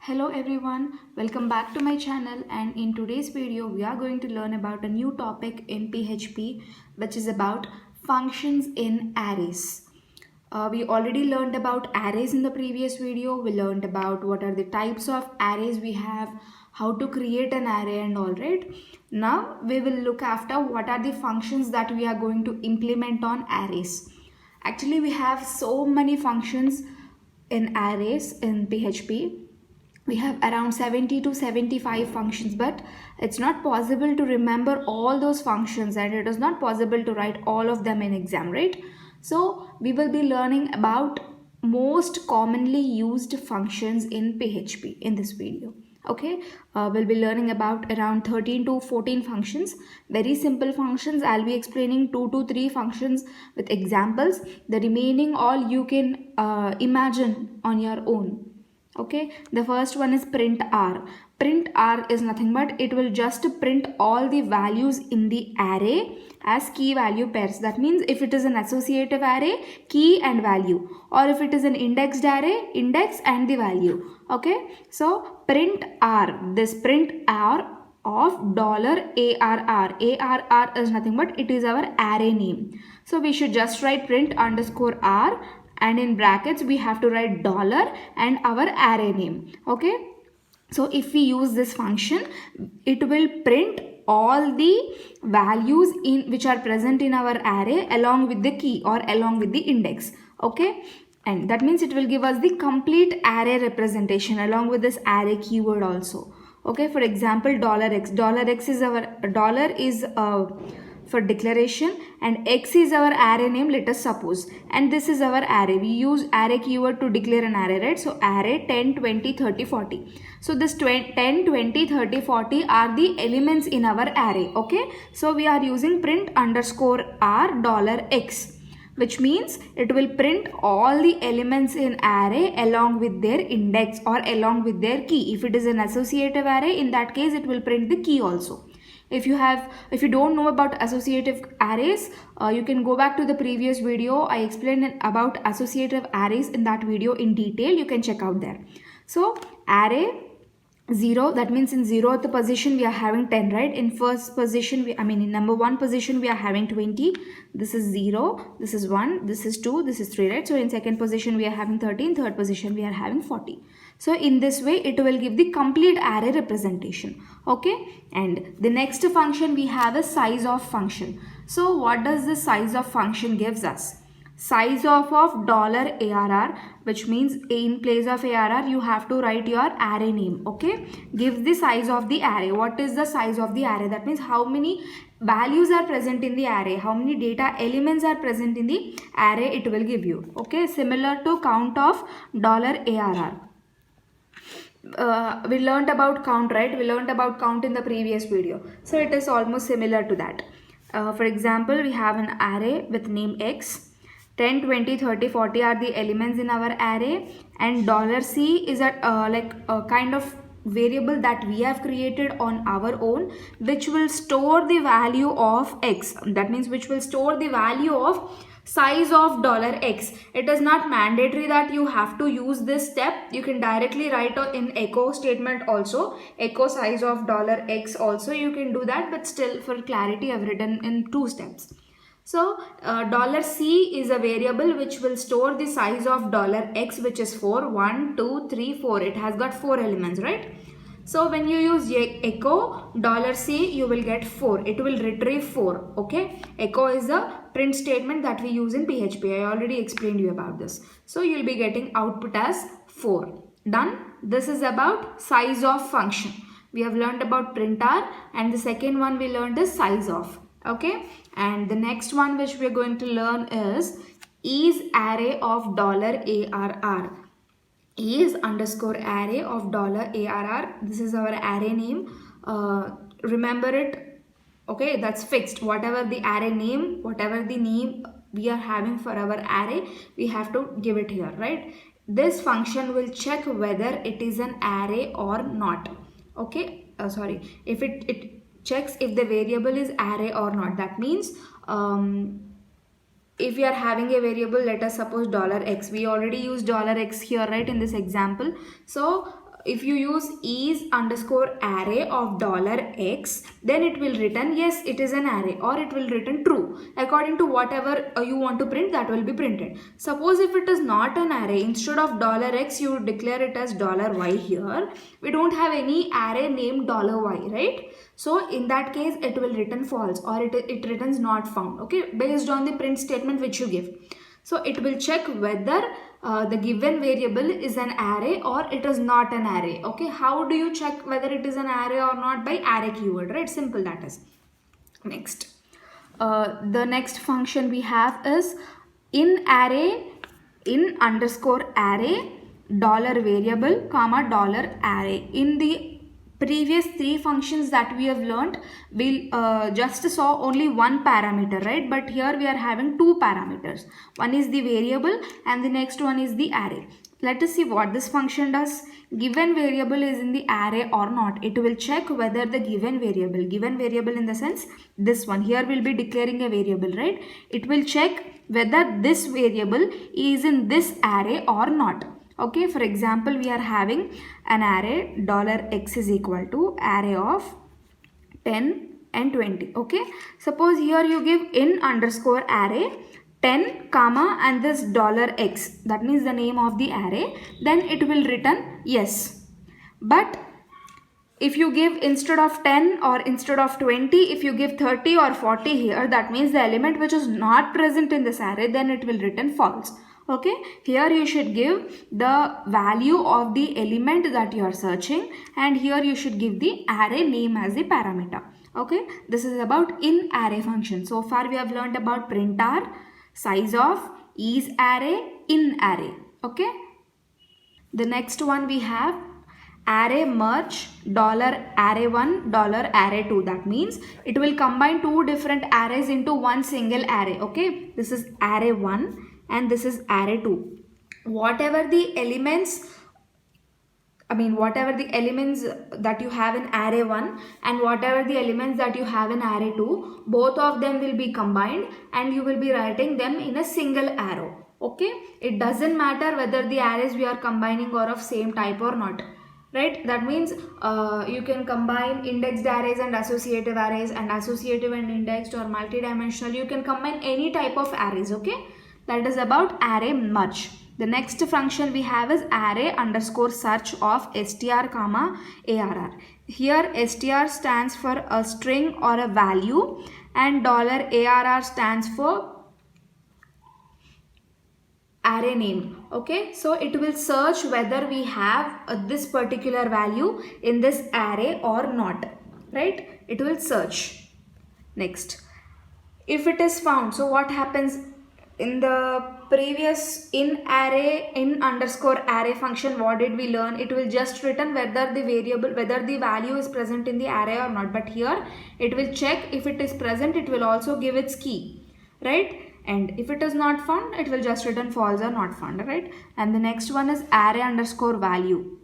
Hello everyone, welcome back to my channel, and in today's video we are going to learn about a new topic in PHP which is about functions in arrays. We already learned about arrays in the previous video. We learned about what are the types of arrays we have, how to create an array and all, right. Now we will look after what are the functions that we are going to implement on arrays. Actually we have so many functions in arrays in PHP. We have around 70 to 75 functions, but it's not possible to remember all those functions and it is not possible to write all of them in exam, right? So we will be learning about most commonly used functions in PHP in this video. Okay, we'll be learning about around 13 to 14 functions, very simple functions. I'll be explaining 2 to 3 functions with examples. The remaining all you can imagine on your own. Okay, the first one is print r. Print r is nothing but it will just print all the values in the array as key value pairs. That means if it is an associative array, key and value, or if it is an indexed array, index and the value. Okay, so print r, this print r of $arr. Arr is nothing but it is our array name. So we should just write print underscore r, and in brackets we have to write dollar and our array name. Okay, so if we use this function, it will print all the values in which are present in our array along with the key or along with the index. Okay, and that means it will give us the complete array representation along with this array keyword also. Okay, for example, $x. $x is our dollar is for declaration and x is our array name, let us suppose, and this is our array. We use array keyword to declare an array, right? So array 10, 20, 30, 40. So this 10, 20, 30, 40 are the elements in our array. Okay, so we are using print underscore r $x, which means it will print all the elements in array along with their index or along with their key. If it is an associative array, in that case it will print the key also. If you don't know about associative arrays, you can go back to the previous video. I explained about associative arrays in that video in detail. You can check out there. So array 0, that means in 0th position we are having 10, right? In first position in number 1 position we are having 20. This is 0, this is 1, this is 2, this is 3, right? So in second position we are having 13, third position we are having 40. So in this way it will give the complete array representation. Okay, and the next function we have a size of function. So what does the size of function gives us? Size of $arr, which means in place of arr you have to write your array name. Okay, gives the size of the array. What is the size of the array? That means how many values are present in the array, how many data elements are present in the array, it will give you. Okay, similar to count of $arr. We learned about count, right? We learned about count in the previous video. So it is almost similar to that. For example, we have an array with name x. 10, 20, 30, 40 are the elements in our array, and $C is a kind of variable that we have created on our own, which will store the value of x. That means which will store the value of size of $x. It is not mandatory that you have to use this step. You can directly write in echo statement also, echo size of $x also, you can do that, but still for clarity I've written in 2 steps. So $C is a variable which will store the size of $x, which is 4. 1, 2, 3, 4. It has got 4 elements, right? So when you use echo $C, you will get 4. It will retrieve 4. Okay, echo is a print statement that we use in PHP. I already explained you about this. So you'll be getting output as 4. Done. This is about size of function. We have learned about print r, and the second one we learned is size of. Okay, and the next one which we are going to learn is array of $arr. Is underscore array of $arr. This is our array name. Remember it. Okay, that's fixed. Whatever the array name, whatever the name we are having for our array, we have to give it here, right? This function will check whether it is an array or not. Okay, if it checks if the variable is array or not. That means if we are having a variable, let us suppose $x. We already used $x here, right, in this example. So if you use is underscore array of $x, then it will return yes, it is an array, or it will return true according to whatever you want to print, that will be printed. Suppose if it is not an array, instead of $x you declare it as $y here. We don't have any array named $y, right? So in that case it will return false, or it returns not found, okay, based on the print statement which you give. So it will check whether the given variable is an array or it is not an array. Okay, how do you check whether it is an array or not? By array keyword, right? Simple that is. Next, the next function we have is in array, in underscore array $variable comma $array. In the previous three functions that we have learned, we'll just saw only one parameter, right? But here we are having two parameters. One is the variable and the next one is the array. Let us see what this function does. Given variable is in the array or not. It will check whether the given variable in the sense this one here will be declaring a variable, right? It will check whether this variable is in this array or not. Okay, for example, we are having an array $x is equal to array of 10 and 20. Okay, suppose here you give in underscore array 10 comma and this $x, that means the name of the array, then it will return yes. But if you give instead of 10 or instead of 20, if you give 30 or 40 here, that means the element which is not present in this array, then it will return false. Okay, here you should give the value of the element that you are searching, and here you should give the array name as the parameter. Okay, this is about in array function. So far we have learned about printar, size of, is array, in array. Okay, the next one we have array merge $array1 $array2. That means it will combine two different arrays into one single array. Okay, this is array1 and this is array2. Whatever the elements that you have in array1 and whatever the elements that you have in array2, both of them will be combined and you will be writing them in a single arrow. Okay, it doesn't matter whether the arrays we are combining are of same type or not, right? That means you can combine indexed arrays and associative arrays, and associative and indexed or multidimensional. You can combine any type of arrays. Okay, that is about array merge. The next function we have is array underscore search of str comma arr. Here str stands for a string or a value and $arr stands for array name. Okay, so it will search whether we have this particular value in this array or not, right? It will search. Next, if it is found, so what happens? In the previous in underscore array function, what did we learn? It will just return whether the value is present in the array or not. But here it will check if it is present, it will also give its key, right? And if it is not found, it will just return false or not found, right? And the next one is array underscore value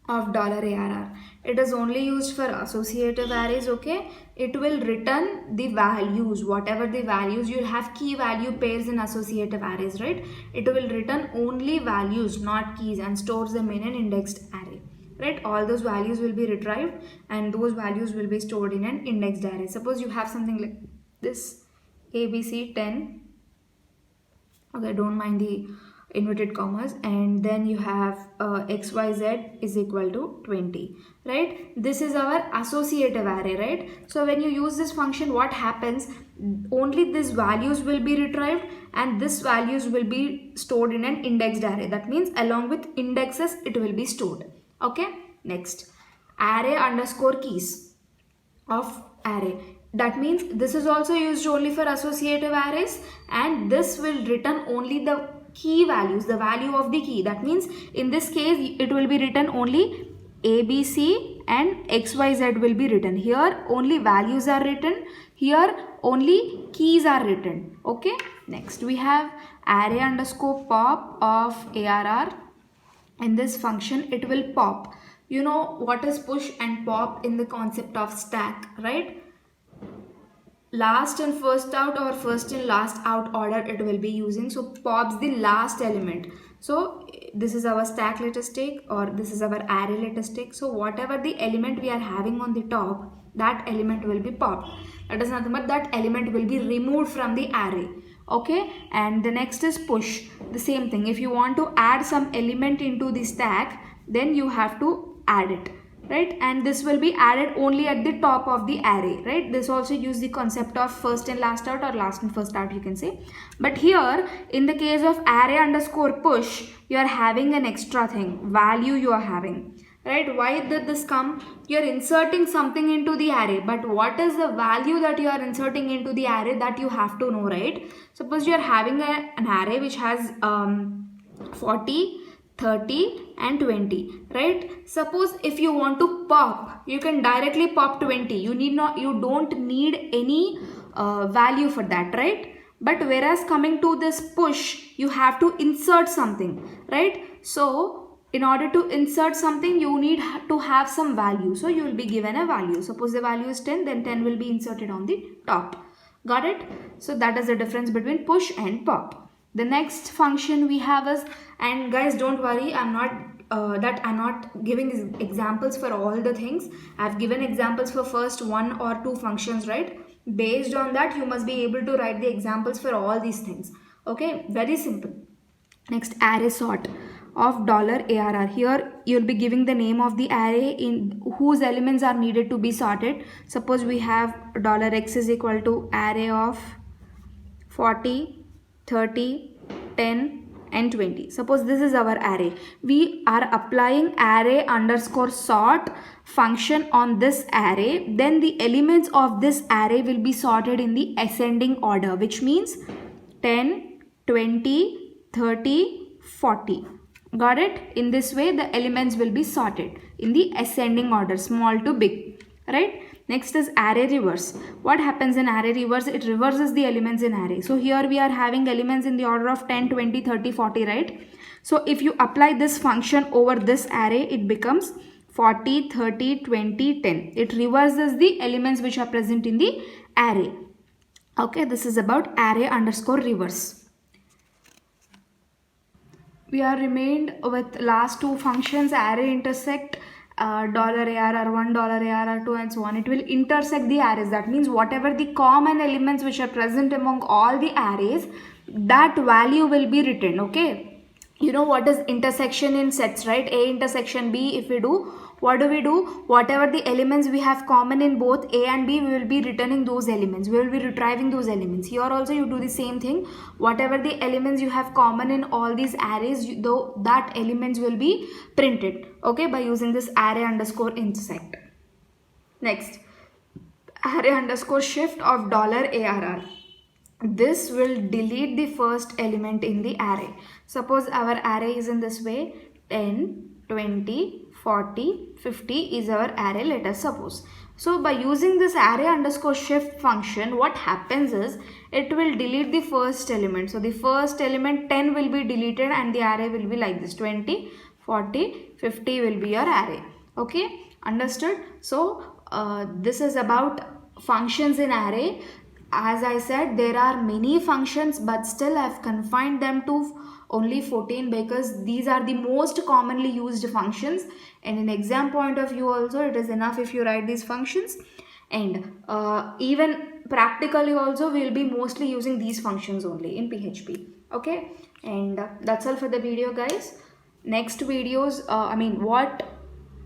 of $arr. It is only used for associative arrays. Okay, it will return the values, whatever the values. You'll have key value pairs in associative arrays, right? It will return only values, not keys, and stores them in an indexed array, right? All those values will be retrieved and those values will be stored in an indexed array. Suppose you have something like this, ABC 10, okay, don't mind the inverted commas, and then you have xyz is equal to 20, right? This is our associative array, right? So when you use this function, what happens? Only these values will be retrieved and this values will be stored in an indexed array. That means along with indexes it will be stored. Okay, next, array underscore keys of array. That means this is also used only for associative arrays, and this will return only the key values, the value of the key. That means in this case it will be written only ABC and XYZ will be written. Here only values are written, here only keys are written. Okay, next we have array underscore pop of ARR. In this function it will pop. You know what is push and pop in the concept of stack, right? last and first out or first and last out order it will be using. So pops the last element. So this is our stack, let us take, or this is our array, let us take. So whatever the element we are having on the top, that element will be popped. That is nothing but that element will be removed from the array. Okay, and the next is push. The same thing, if you want to add some element into the stack, then you have to add it, right? And this will be added only at the top of the array, right? This also use the concept of first and last out, or last and first out, you can say. But here in the case of array underscore push, you are having an extra thing, value you are having, right? Why did this come? You are inserting something into the array, but what is the value that you are inserting into the array, that you have to know, right? Suppose you are having an array which has 40, 30 and 20, right? Suppose if you want to pop, you can directly pop 20. You don't need any value for that, right? But whereas coming to this push, you have to insert something, right? So in order to insert something, you need to have some value. So you will be given a value. Suppose the value is 10, then 10 will be inserted on the top. Got it? So that is the difference between push and pop. The next function we have is, and guys don't worry, I'm not giving examples for all the things. I've given examples for first 1 or 2 functions, right? Based on that, you must be able to write the examples for all these things. Okay, very simple. Next, array sort of $arr. Here you'll be giving the name of the array in whose elements are needed to be sorted. Suppose we have $x is equal to array of 40, 30, 10 and 20. Suppose this is our array. We are applying array underscore sort function on this array. Then the elements of this array will be sorted in the ascending order, which means 10, 20, 30, 40. Got it? In this way the elements will be sorted in the ascending order, small to big, right? Next is array reverse. What happens in array reverse? It reverses the elements in array. So here we are having elements in the order of 10, 20, 30, 40, right? So if you apply this function over this array, it becomes 40, 30, 20, 10. It reverses the elements which are present in the array. Okay, this is about array underscore reverse. We are remained with last 2 functions, array intersect, $arr1, $arr2 and so on. It will intersect the arrays. That means whatever the common elements which are present among all the arrays, that value will be written. Okay, you know what is intersection in sets, right? A intersection B. If we do, what do we do? Whatever the elements we have common in both A and B, we will be returning those elements. We will be retrieving those elements. Here also you do the same thing. Whatever the elements you have common in all these arrays, that elements will be printed, okay, by using this array underscore intersect. Next, array underscore shift of $arr. This will delete the first element in the array. Suppose our array is in this way, 10, 20, 40, 50 is our array, let us suppose. So by using this array underscore shift function, what happens is it will delete the first element. So the first element 10 will be deleted and the array will be like this, 20, 40, 50 will be your array. Okay, understood? So this is about functions in array. As I said, there are many functions, but still I've confined them to only 14 because these are the most commonly used functions, and in exam point of view also it is enough if you write these functions, and even practically also we will be mostly using these functions only in PHP. Okay, and that's all for the video, guys. Next videos, what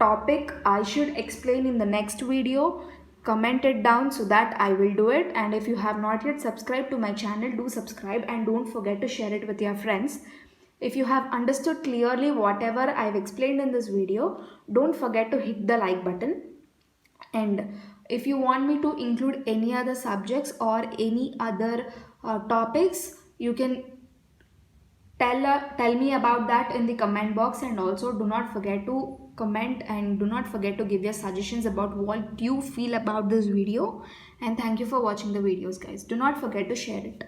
topic I should explain in the next video, comment it down so that I will do it. And if you have not yet subscribed to my channel, do subscribe and don't forget to share it with your friends. If you have understood clearly whatever I've explained in this video, don't forget to hit the like button. And if you want me to include any other subjects or any other topics, you can tell me about that in the comment box. And also do not forget to comment and do not forget to give your suggestions about what you feel about this video. And thank you for watching the videos, guys. Do not forget to share it.